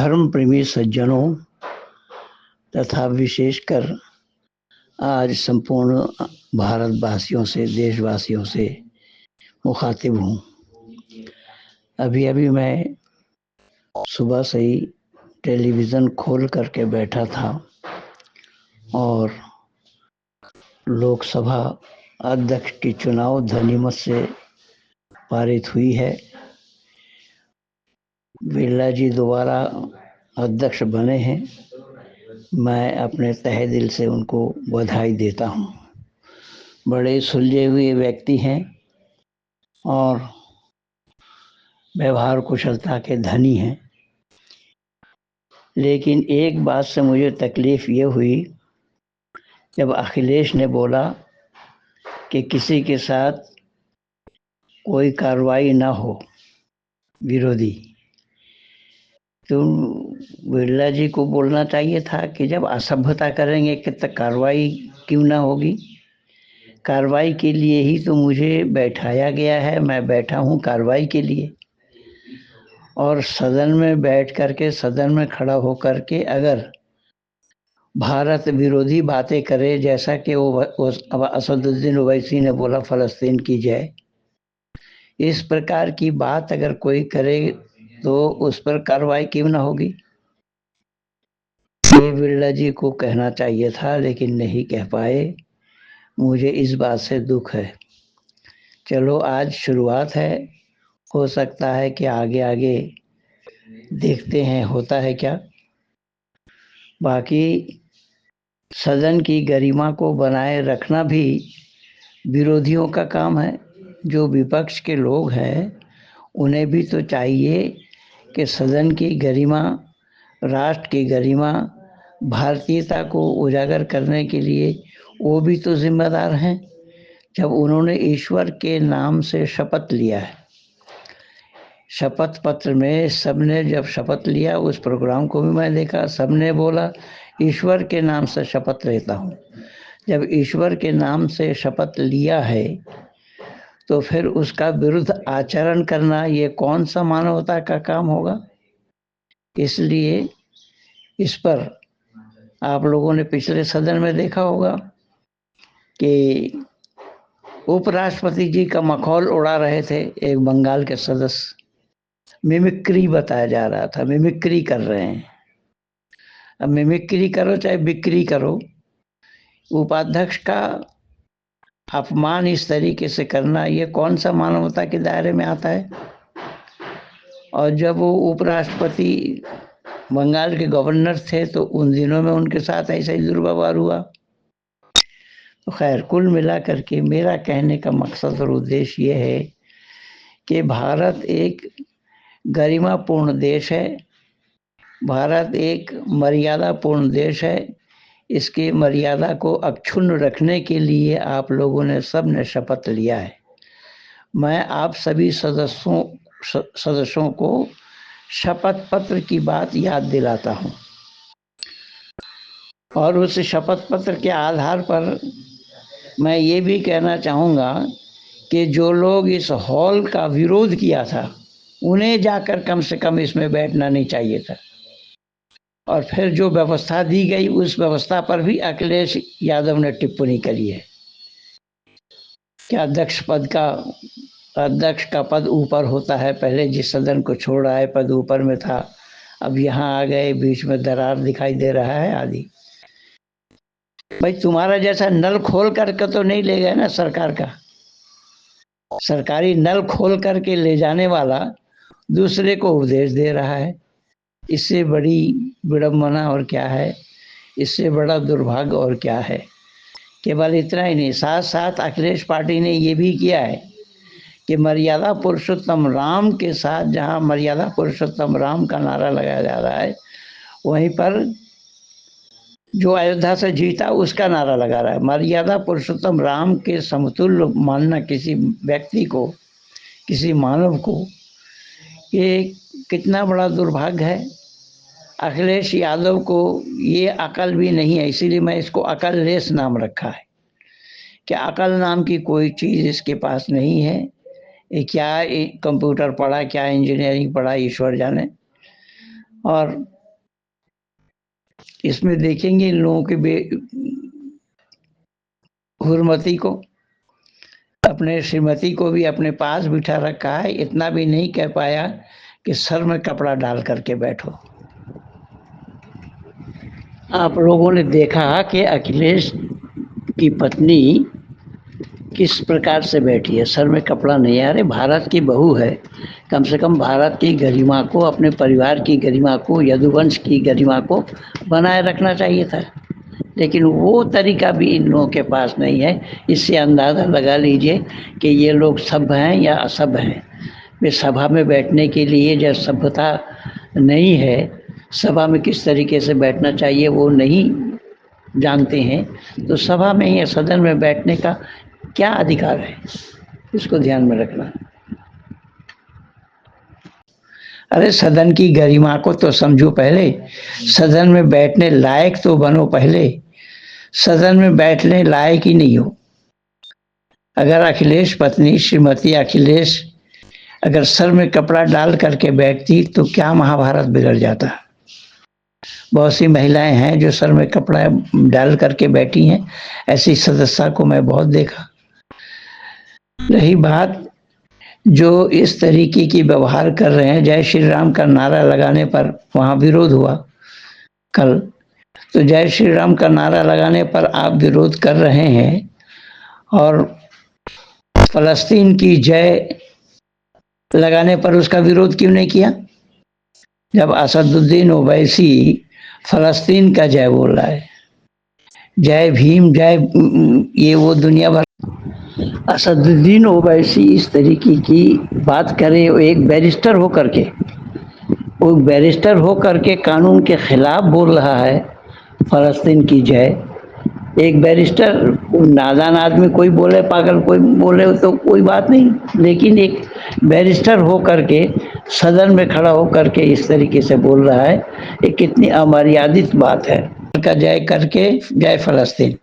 धर्म प्रेमी सज्जनों तथा विशेषकर आज संपूर्ण भारतवासियों से, देशवासियों से मुखातिब हूँ। अभी अभी मैं सुबह से ही टेलीविज़न खोल करके बैठा था और लोकसभा अध्यक्ष की चुनाव ध्वनिमत से पारित हुई है। बिरला जी दोबारा अध्यक्ष बने हैं। मैं अपने तहे दिल से उनको बधाई देता हूँ। बड़े सुलझे हुए व्यक्ति हैं और व्यवहार कुशलता के धनी हैं। लेकिन एक बात से मुझे तकलीफ़ ये हुई जब अखिलेश ने बोला कि किसी के साथ कोई कार्रवाई ना हो विरोधी, तो बिरला जी को बोलना चाहिए था कि जब असभ्यता करेंगे कि तब कार्रवाई क्यों ना होगी। कार्रवाई के लिए ही तो मुझे बैठाया गया है, मैं बैठा हूँ कार्रवाई के लिए। और सदन में बैठ करके, सदन में खड़ा होकर के अगर भारत विरोधी बातें करे, जैसा कि वो असदुद्दीन ओवैसी ने बोला फ़लस्तीन की जय, इस प्रकार की बात अगर कोई करे तो उस पर कार्रवाई क्यों ना होगी। ये बिरला जी को कहना चाहिए था, लेकिन नहीं कह पाए। मुझे इस बात से दुख है। चलो, आज शुरुआत है, हो सकता है कि आगे आगे देखते हैं होता है क्या। बाकी सदन की गरिमा को बनाए रखना भी विरोधियों का काम है। जो विपक्ष के लोग हैं उन्हें भी तो चाहिए कि सदन की गरिमा, राष्ट्र की गरिमा, भारतीयता को उजागर करने के लिए वो भी तो जिम्मेदार हैं। जब उन्होंने ईश्वर के नाम से शपथ लिया है, शपथ पत्र में सबने जब शपथ लिया, उस प्रोग्राम को भी मैं देखा, सबने बोला ईश्वर के नाम से शपथ लेता हूँ। जब ईश्वर के नाम से शपथ लिया है तो फिर उसका विरुद्ध आचरण करना ये कौन सा मानवता का काम होगा। इसलिए इस पर आप लोगों ने पिछले सदन में देखा होगा कि उपराष्ट्रपति जी का मखौल उड़ा रहे थे एक बंगाल के सदस्य। मिमिक्री बताया जा रहा था, मिमिक्री कर रहे हैं। अब मिमिक्री करो चाहे बिक्री करो, उपाध्यक्ष का अपमान इस तरीके से करना ये कौन सा मानवता के दायरे में आता है। और जब वो उपराष्ट्रपति बंगाल के गवर्नर थे तो उन दिनों में उनके साथ ऐसा ही दुर्व्यवहार हुआ। तो खैर, कुल मिला करके मेरा कहने का मकसद और उद्देश्य ये है कि भारत एक गरिमापूर्ण देश है, भारत एक मर्यादापूर्ण देश है। इसकी मर्यादा को अक्षुण्ण रखने के लिए आप लोगों ने सब ने शपथ लिया है। मैं आप सभी सदस्यों को शपथ पत्र की बात याद दिलाता हूँ और उस शपथ पत्र के आधार पर मैं ये भी कहना चाहूँगा कि जो लोग इस हॉल का विरोध किया था उन्हें जाकर कम से कम इसमें बैठना नहीं चाहिए था। और फिर जो व्यवस्था दी गई उस व्यवस्था पर भी अखिलेश यादव ने टिप्पणी करी है कि अध्यक्ष का पद ऊपर होता है। पहले जिस सदन को छोड़ रहा है पद ऊपर में था, अब यहाँ आ गए, बीच में दरार दिखाई दे रहा है आदि। भाई, तुम्हारा जैसा नल खोल करके तो नहीं ले गए ना सरकार का। सरकारी नल खोल करके ले जाने वाला दूसरे को उपदेश दे रहा है। इससे बड़ी विडंबना और क्या है, इससे बड़ा दुर्भाग्य और क्या है। केवल इतना ही नहीं, साथ साथ अखिलेश पार्टी ने ये भी किया है कि मर्यादा पुरुषोत्तम राम के साथ, जहाँ मर्यादा पुरुषोत्तम राम का नारा लगाया जा रहा है, वहीं पर जो अयोध्या से जीता उसका नारा लगा रहा है। मर्यादा पुरुषोत्तम राम के समतुल्य मानना किसी व्यक्ति को, किसी मानव को, ये कितना बड़ा दुर्भाग्य है। अखिलेश यादव को ये अकल भी नहीं है, इसीलिए मैं इसको अकललेस नाम रखा है कि अकल नाम की कोई चीज़ इसके पास नहीं है। ये क्या कंप्यूटर पढ़ा, क्या इंजीनियरिंग पढ़ा, ईश्वर जाने। और इसमें देखेंगे इन लोगों के हुर्मती को, अपने श्रीमती को भी अपने पास बिठा रखा है, इतना भी नहीं कह पाया कि सर में कपड़ा डाल करके बैठो। आप लोगों ने देखा कि अखिलेश की पत्नी किस प्रकार से बैठी है, सर में कपड़ा नहीं है। अरे भारत की बहू है, कम से कम भारत की गरिमा को, अपने परिवार की गरिमा को, यदुवंश की गरिमा को बनाए रखना चाहिए था, लेकिन वो तरीका भी इन लोगों के पास नहीं है। इससे अंदाज़ा लगा लीजिए कि ये लोग सभ्य हैं या असभ्य हैं। वे सभा में बैठने के लिए जब सभ्यता नहीं है, सभा में किस तरीके से बैठना चाहिए वो नहीं जानते हैं, तो सभा में या सदन में बैठने का क्या अधिकार है, इसको ध्यान में रखना। अरे सदन की गरिमा को तो समझो पहले, सदन में बैठने लायक तो बनो पहले। सदन में बैठने लायक ही नहीं हो। अगर अखिलेश पत्नी श्रीमती अखिलेश अगर सर में कपड़ा डाल करके बैठती तो क्या महाभारत बिगड़ जाता। बहुत सी महिलाएं हैं जो सर में कपड़ा डाल करके बैठी हैं, ऐसी सदस्या को मैं बहुत देखा। रही बात जो इस तरीके की व्यवहार कर रहे हैं, जय श्री राम का नारा लगाने पर वहाँ विरोध हुआ कल, तो जय श्री राम का नारा लगाने पर आप विरोध कर रहे हैं और फलस्तीन की जय लगाने पर उसका विरोध क्यों नहीं किया। जब असदुद्दीन ओवैसी फलस्तीन का जय बोल रहा है, जय भीम जय, ये वो दुनिया भर, असदुद्दीन ओवैसी इस तरीके की बात करे, एक बैरिस्टर हो करके, वो बैरिस्टर हो करके कानून के खिलाफ बोल रहा है फलस्तीन की जय। एक बैरिस्टर, नादान आदमी कोई बोले, पागल कोई बोले तो कोई बात नहीं, लेकिन एक बैरिस्टर हो करके सदन में खड़ा हो करके इस तरीके से बोल रहा है, ये कितनी अमर्यादित बात है। का जय करके जय फलस्तीन।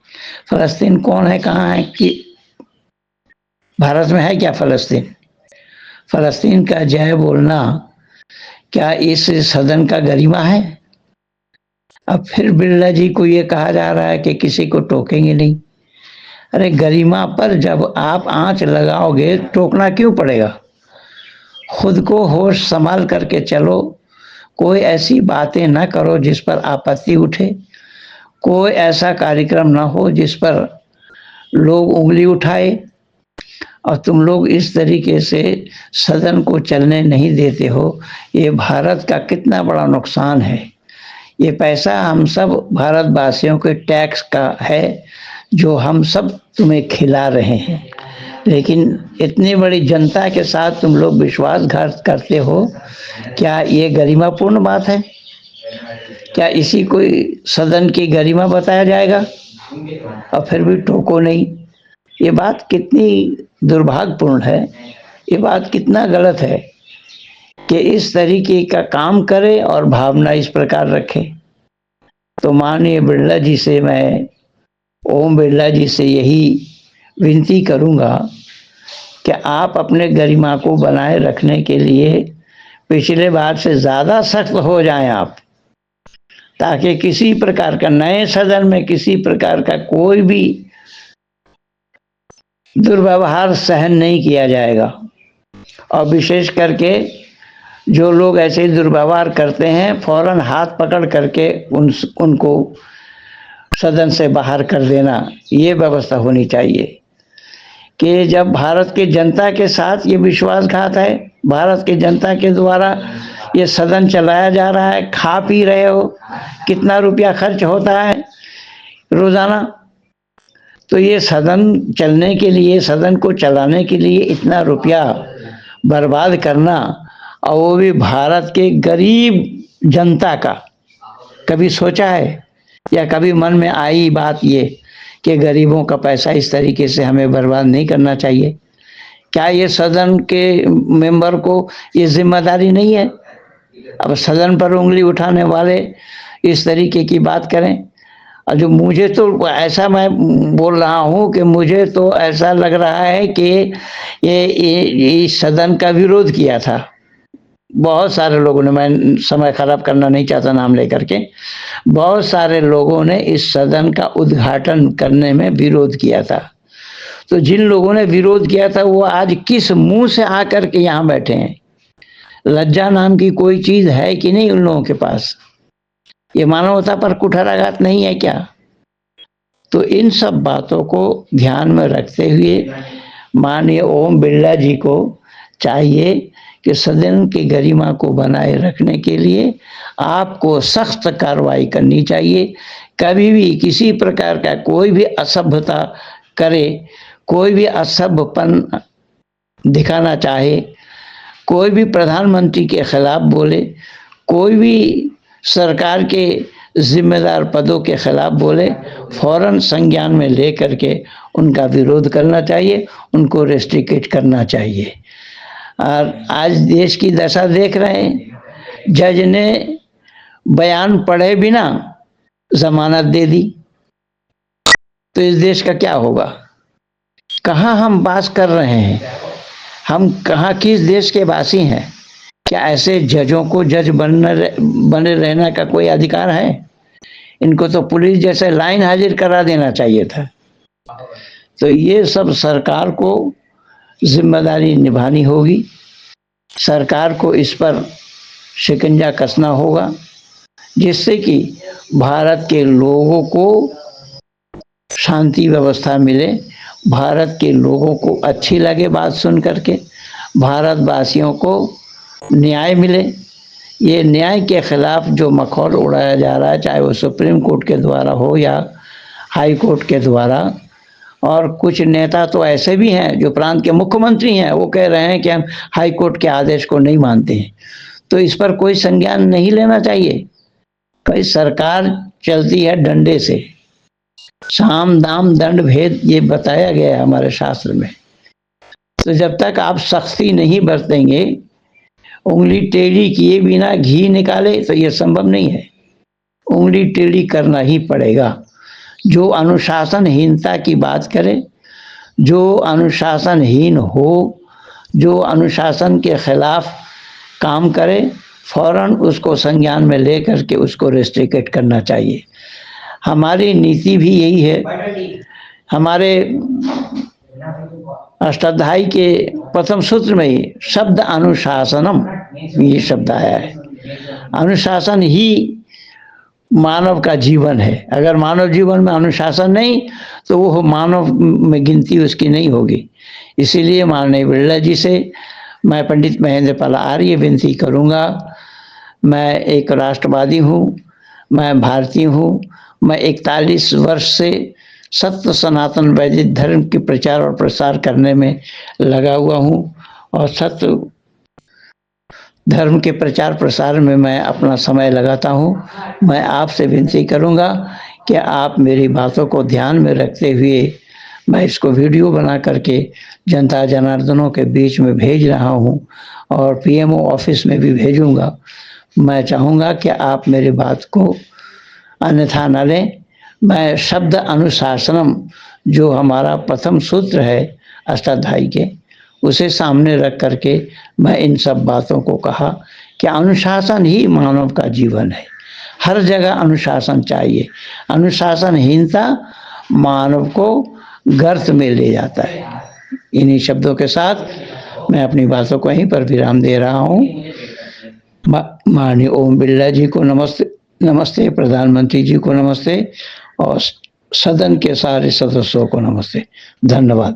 फलस्तीन कौन है, कहाँ है, कि भारत में है क्या फलस्तीन? फलस्तीन का जय बोलना क्या इस सदन का गरिमा है? अब फिर बिरला जी को ये कहा जा रहा है कि किसी को टोकेंगे नहीं। अरे गरिमा पर जब आप आंच लगाओगे टोकना क्यों पड़ेगा? खुद को होश संभाल करके चलो, कोई ऐसी बातें ना करो जिस पर आपत्ति उठे, कोई ऐसा कार्यक्रम ना हो जिस पर लोग उंगली उठाए, और तुम लोग इस तरीके से सदन को चलने नहीं देते हो। ये भारत का कितना बड़ा नुकसान है। ये पैसा हम सब भारतवासियों के टैक्स का है जो हम सब तुम्हें खिला रहे हैं, लेकिन इतनी बड़ी जनता के साथ तुम लोग विश्वासघात करते हो। क्या ये गरिमापूर्ण बात है? क्या इसी कोई सदन की गरिमा बताया जाएगा? और फिर भी टोको नहीं। ये बात कितनी दुर्भाग्यपूर्ण है, ये बात कितना गलत है कि इस तरीके का काम करे और भावना इस प्रकार रखे। तो माननीय बिरला जी से, मैं ओम बिरला जी से यही विनती करूंगा कि आप अपने गरिमा को बनाए रखने के लिए पिछले बार से ज़्यादा सख्त हो जाएं आप, ताकि किसी प्रकार का नए सदन में किसी प्रकार का कोई भी दुर्व्यवहार सहन नहीं किया जाएगा। और विशेष करके जो लोग ऐसे दुर्व्यवहार करते हैं, फौरन हाथ पकड़ करके उनको सदन से बाहर कर देना, ये व्यवस्था होनी चाहिए। कि जब भारत की जनता के साथ ये विश्वासघात है, भारत की जनता के द्वारा ये सदन चलाया जा रहा है, खा पी रहे हो, कितना रुपया खर्च होता है रोजाना, तो ये सदन चलने के लिए, सदन को चलाने के लिए इतना रुपया बर्बाद करना, और वो भी भारत के गरीब जनता का, कभी सोचा है या कभी मन में आई बात ये कि गरीबों का पैसा इस तरीके से हमें बर्बाद नहीं करना चाहिए? क्या ये सदन के मेंबर को ये जिम्मेदारी नहीं है? अब सदन पर उंगली उठाने वाले इस तरीके की बात करें, और जो मुझे तो ऐसा, मैं बोल रहा हूँ कि मुझे तो ऐसा लग रहा है कि ये सदन का विरोध किया था, बहुत सारे लोगों ने, मैं समय खराब करना नहीं चाहता नाम लेकर के, बहुत सारे लोगों ने इस सदन का उद्घाटन करने में विरोध किया था। तो जिन लोगों ने विरोध किया था वो आज किस मुंह से आकर के यहाँ बैठे हैं? लज्जा नाम की कोई चीज है कि नहीं उन लोगों के पास? ये मानवता पर कुठाराघात नहीं है क्या? तो इन सब बातों को ध्यान में रखते हुए माननीय ओम बिरला जी को चाहिए कि सदन की गरिमा को बनाए रखने के लिए आपको सख्त कार्रवाई करनी चाहिए। कभी भी किसी प्रकार का कोई भी असभ्यता करे, कोई भी असभ्यपन दिखाना चाहे, कोई भी प्रधानमंत्री के खिलाफ बोले, कोई भी सरकार के जिम्मेदार पदों के खिलाफ बोले, फौरन संज्ञान में ले करके उनका विरोध करना चाहिए, उनको रेस्ट्रिकेट करना चाहिए। और आज देश की दशा देख रहे हैं, जज ने बयान पढ़े बिना जमानत दे दी, तो इस देश का क्या होगा? कहाँ हम वास कर रहे हैं? हम कहाँ, किस देश के वासी हैं? क्या ऐसे जजों को जज बने रहने का कोई अधिकार है? इनको तो पुलिस जैसे लाइन हाजिर करा देना चाहिए था। तो ये सब सरकार को जिम्मेदारी निभानी होगी, सरकार को इस पर शिकंजा कसना होगा, जिससे कि भारत के लोगों को शांति व्यवस्था मिले, भारत के लोगों को अच्छी लगे बात सुन करके, भारतवासियों को न्याय मिले। ये न्याय के खिलाफ जो मखौल उड़ाया जा रहा है, चाहे वो सुप्रीम कोर्ट के द्वारा हो या हाई कोर्ट के द्वारा, और कुछ नेता तो ऐसे भी हैं जो प्रांत के मुख्यमंत्री हैं, वो कह रहे हैं कि हम हाई कोर्ट के आदेश को नहीं मानते हैं। तो इस पर कोई संज्ञान नहीं लेना चाहिए। भाई सरकार चलती है डंडे से, साम दाम दंड भेद ये बताया गया है हमारे शास्त्र में। तो जब तक आप सख्ती नहीं बरतेंगे, उंगली टेढ़ी किए बिना घी निकाले, तो ये संभव नहीं है। उंगली टेढ़ी करना ही पड़ेगा। जो अनुशासनहीनता की बात करे, जो अनुशासनहीन हो, जो अनुशासन के खिलाफ काम करे, फौरन उसको संज्ञान में ले करके उसको रेस्ट्रिकेट करना चाहिए। हमारी नीति भी यही है। हमारे अष्टाध्यायी के प्रथम सूत्र में ही शब्द अनुशासनम, ये शब्द आया है। अनुशासन ही मानव का जीवन है। अगर मानव जीवन में अनुशासन नहीं, तो वो मानव में गिनती उसकी नहीं होगी। इसीलिए माननीय बिरला जी से मैं पंडित महेंद्र पाल आर्य विनती करूँगा। मैं एक राष्ट्रवादी हूँ, मैं भारतीय हूँ। मैं 41 वर्ष से सत्य सनातन वैदिक धर्म के प्रचार और प्रसार करने में लगा हुआ हूँ, और सत्य धर्म के प्रचार प्रसार में मैं अपना समय लगाता हूँ। मैं आपसे विनती करूँगा कि आप मेरी बातों को ध्यान में रखते हुए, मैं इसको वीडियो बना करके जनता जनार्दनों के बीच में भेज रहा हूँ, और पीएमओ ऑफिस में भी भेजूँगा। मैं चाहूँगा कि आप मेरी बात को अन्यथा न लें। मैं शब्द अनुशासनम, जो हमारा प्रथम सूत्र है अष्टाध्यायी के, उसे सामने रख करके मैं इन सब बातों को कहा कि अनुशासन ही मानव का जीवन है। हर जगह अनुशासन चाहिए। अनुशासनहीनता मानव को गर्त में ले जाता है। इन्हीं शब्दों के साथ मैं अपनी बातों को यहीं पर विराम दे रहा हूँ। माननीय ओम बिरला जी को नमस्ते, नमस्ते प्रधानमंत्री जी को नमस्ते, और सदन के सारे सदस्यों को नमस्ते। धन्यवाद।